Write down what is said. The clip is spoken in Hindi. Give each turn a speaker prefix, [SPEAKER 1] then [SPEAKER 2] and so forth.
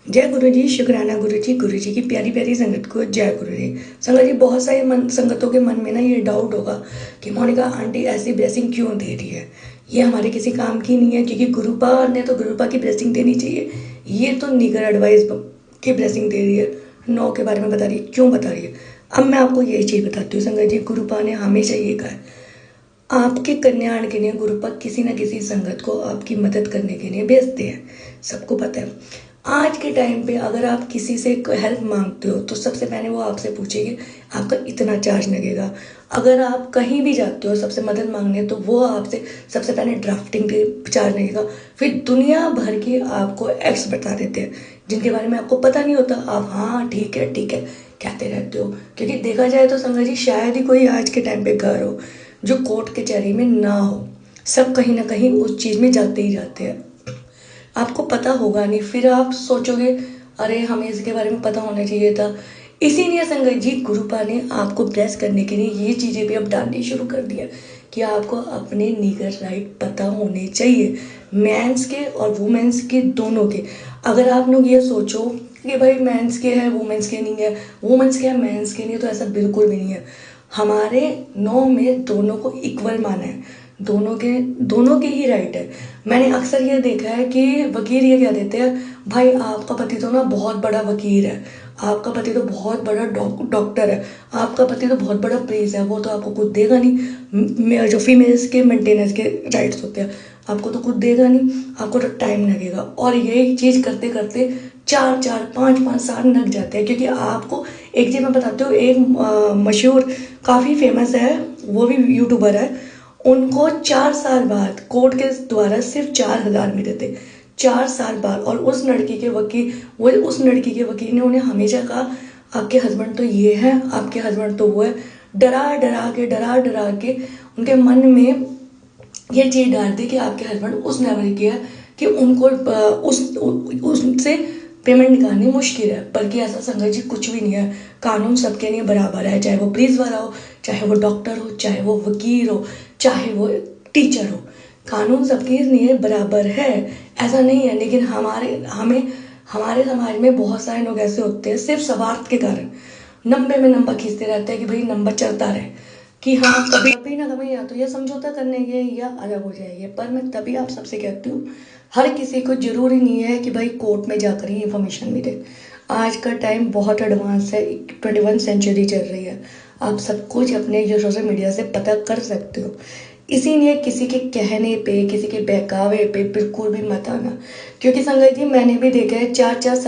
[SPEAKER 1] जय गुरु जी, शुक्राना गुरु जी की प्यारी प्यारी संगत को जय गुरु जी। संगत जी, बहुत सारे संगतों के मन में ना ये डाउट होगा कि मोनिका आंटी ऐसी ब्लेसिंग क्यों दे रही है। ये हमारे किसी काम की नहीं है, क्योंकि गुरुपा ने तो गुरुपा की ब्लेसिंग देनी चाहिए। ये तो निगर एडवाइस की ब्लेसिंग दे रही है, नौ के बारे में बता रही है, क्यों बता रही है। अब मैं आपको ये चीज़ बताती हूँ संगत जी, गुरुपा ने हमेशा ये कहा है आपके कल्याण के लिए गुरुपा किसी न किसी संगत को आपकी मदद करने के लिए भेजते हैं, सबको पता है। आज के टाइम पे अगर आप किसी से हेल्प मांगते हो तो सबसे पहले वो आपसे पूछेगी आपका इतना चार्ज लगेगा। अगर आप कहीं भी जाते हो सबसे मदद मांगने तो वो आपसे सबसे पहले ड्राफ्टिंग के चार्ज लगेगा। फिर दुनिया भर के आपको एक्स बता देते हैं जिनके बारे में आपको पता नहीं होता। आप हाँ ठीक है कहते रहते हो, क्योंकि देखा जाए तो संगत जी शायद ही कोई आज के टाइम पे घर हो जो कोर्ट कचहरी में ना हो। सब कहीं ना कहीं उस चीज़ में जाते ही जाते हैं, आपको पता होगा नहीं। फिर आप सोचोगे अरे हमें इसके बारे में पता होना चाहिए था। इसीलिए संगत जी गुरुपा ने आपको ब्लेस करने के लिए ये चीज़ें भी अब डालनी शुरू कर दिया कि आपको अपने लीगल राइट पता होने चाहिए, मेंस के और वुमेन्स के दोनों के। अगर आप लोग ये सोचो कि भाई मेंस के है वुमेन्स के नहीं है, वुमेन्स के है मेंस के नहीं है, तो ऐसा बिल्कुल भी नहीं है। हमारे नौ में दोनों को इक्वल माना है, दोनों के ही राइट है। मैंने अक्सर ये देखा है कि वकील ये कह देते हैं भाई आपका पति तो ना बहुत बड़ा वकील है, आपका पति तो बहुत बड़ा डॉक्टर है, आपका पति तो बहुत बड़ा प्रिंस है, वो तो आपको कुछ देगा नहीं। जो फीमेल्स के मेंटेनेंस के राइट्स होते हैं, आपको तो कुछ देगा नहीं, आपको तो टाइम लगेगा। और यही चीज़ करते करते 4-4 5-5 साल लग जाते हैं। क्योंकि आपको एक चीज़ मैं बताती हूँ, एक मशहूर काफ़ी फेमस है, वो भी यूट्यूबर है, उनको 4 साल बाद कोर्ट के द्वारा सिर्फ 4,000 मिले थे, 4 साल बाद। और उस लड़की के वकील ने उन्हें हमेशा कहा आपके हस्बैंड तो ये है, आपके हस्बैंड तो वो है। डरा डरा के उनके मन में ये चीज़ डाल दी कि आपके हस्बैंड उस लेवल के है कि उनको उससे पेमेंट निकालनी मुश्किल है। बल्कि ऐसा संगत जी कुछ भी नहीं है, कानून सबके लिए बराबर है, चाहे वो पुलिस वाला हो, चाहे वो डॉक्टर हो, चाहे वो वकील हो, चाहे वो टीचर हो, कानून सबके लिए बराबर है, ऐसा नहीं है। लेकिन हमारे समाज में बहुत सारे लोग ऐसे होते हैं सिर्फ स्वार्थ के कारण नंबे में नंबर खींचते रहते हैं कि भाई नंबर चलता रहे, कि हाँ कभी ना कभी या तो ये समझौता करने के या अलग हो जाएंगे। पर मैं तभी आप सबसे कहती हूँ हर किसी को जरूरी नहीं है कि भाई कोर्ट में जाकर ही इंफॉर्मेशन मिले। आज का टाइम बहुत एडवांस है, 21 सेंचुरी चल रही है, आप सब कुछ अपने जो सोशल मीडिया से पता कर सकते हो। इसीलिए किसी के कहने पे, किसी के बहकावे पे बिल्कुल भी मत आना। क्योंकि संगत जी मैंने भी देखा है 4-4 साल